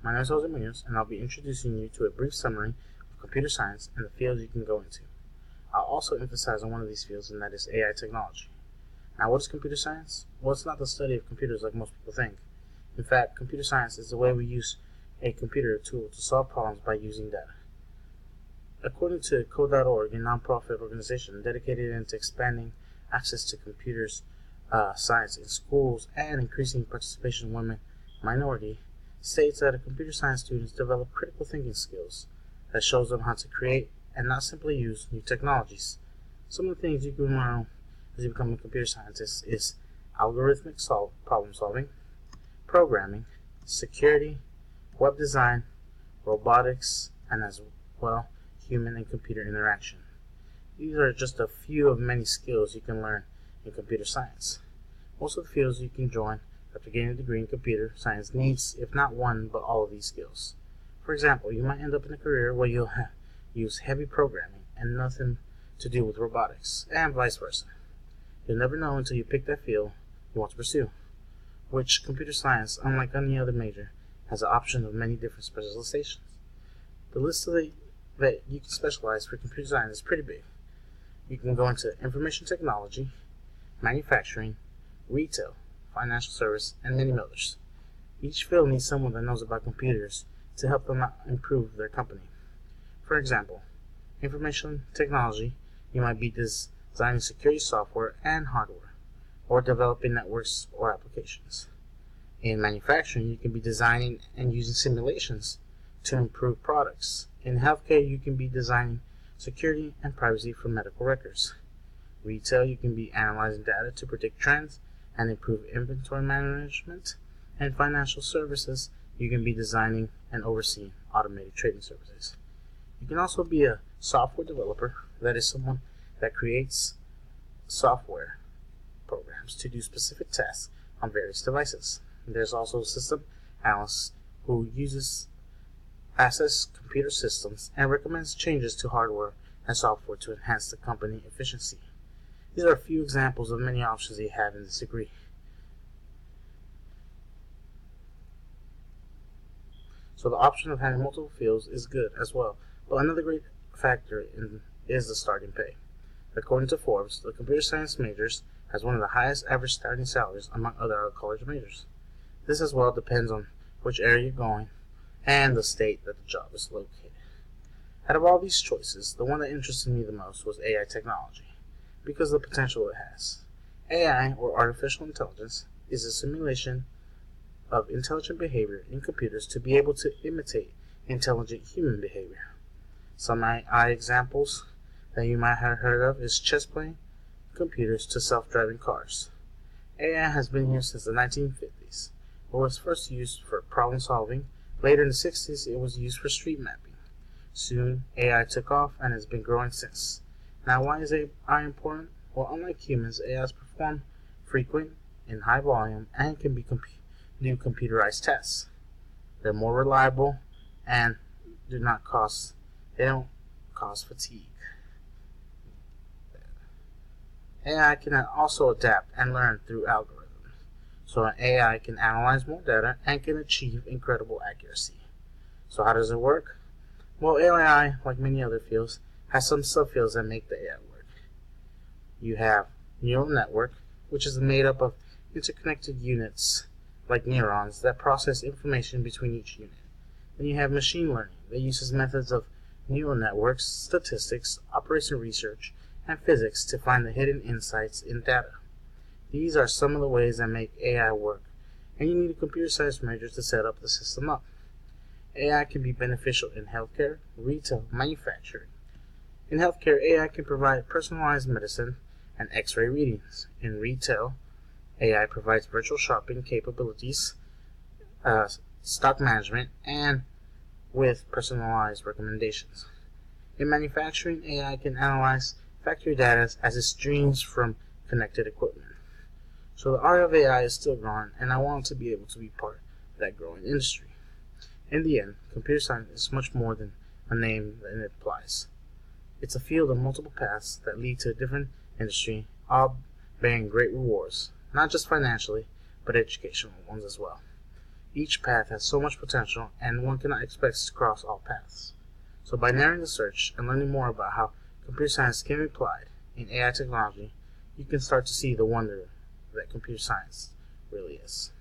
My name is Jose Munoz, and I'll be introducing you to a brief summary of computer science and the fields you can go into. I'll also emphasize on one of these fields, and that is AI technology. Now, what is computer science? Well, it's not the study of computers like most people think. In fact, computer science is the way we use a computer tool to solve problems by using data. According to Code.org, a nonprofit organization dedicated into expanding access to computers science in schools and increasing participation of women minority, states that computer science students develop critical thinking skills that shows them how to create and not simply use new technologies. Some of the things you can learn as you become a computer scientist is algorithmic problem solving, programming, security, web design, robotics, and as well human and computer interaction. These are just a few of many skills you can learn in computer science. Most of the fields you can join after getting a degree in computer science needs, if not one, but all of these skills. For example, you might end up in a career where you'll use heavy programming and nothing to do with robotics, and vice versa. You'll never know until you pick that field you want to pursue, which computer science, unlike any other major, has an option of many different specializations. The list that you can specialize for computer science is pretty big. You can go into information technology, manufacturing, retail, financial service, and many others. Each field needs someone that knows about computers to help them improve their company. For example, information technology, you might be designing security software and hardware, or developing networks or applications. In manufacturing, you can be designing and using simulations to improve products. In healthcare, you can be designing security and privacy for medical records. Retail, you can be analyzing data to predict trends and improve inventory management. And financial services, you can be designing and overseeing automated trading services. You can also be a software developer, that is someone that creates software programs to do specific tasks on various devices. There's also a system analyst who assesses computer systems and recommends changes to hardware and software to enhance the company efficiency. These are a few examples of many options you have in this degree. So the option of having multiple fields is good as well, but another great factor is the starting pay. According to Forbes, the computer science majors has one of the highest average starting salaries among other college majors. This as well depends on which area you're going and the state that the job is located. Out of all these choices, the one that interested me the most was AI technology, because of the potential it has. AI, or artificial intelligence, is a simulation of intelligent behavior in computers to be able to imitate intelligent human behavior. Some AI examples that you might have heard of is chess playing computers to self-driving cars. AI has been here since the 1950s. It was first used for problem solving. Later in the 60s, it was used for street mapping. Soon, AI took off and has been growing since. Now, why is AI important? Well, unlike humans, AIs perform frequent in high volume and can be do computerized tests. They're more reliable and they don't cause fatigue. AI can also adapt and learn through algorithms. So an AI can analyze more data and can achieve incredible accuracy. So how does it work? Well, AI, like many other fields, has some subfields that make the AI work. You have neural network, which is made up of interconnected units like neurons that process information between each unit. Then you have machine learning that uses methods of neural networks, statistics, operation research, and physics to find the hidden insights in data. These are some of the ways that make AI work, and you need a computer science major to set up the system up. AI can be beneficial in healthcare, retail, manufacturing. In healthcare, AI can provide personalized medicine and X-ray readings. In retail, AI provides virtual shopping capabilities, stock management, and with personalized recommendations. In manufacturing, AI can analyze factory data as it streams from connected equipment. So the art of AI is still growing, and I want to be able to be part of that growing industry. In the end, computer science is much more than a name than it implies. It's a field of multiple paths that lead to a different industry, all bearing great rewards, not just financially, but educational ones as well. Each path has so much potential, and one cannot expect to cross all paths. So by narrowing the search and learning more about how computer science can be applied in AI technology, you can start to see the wonder that computer science really is.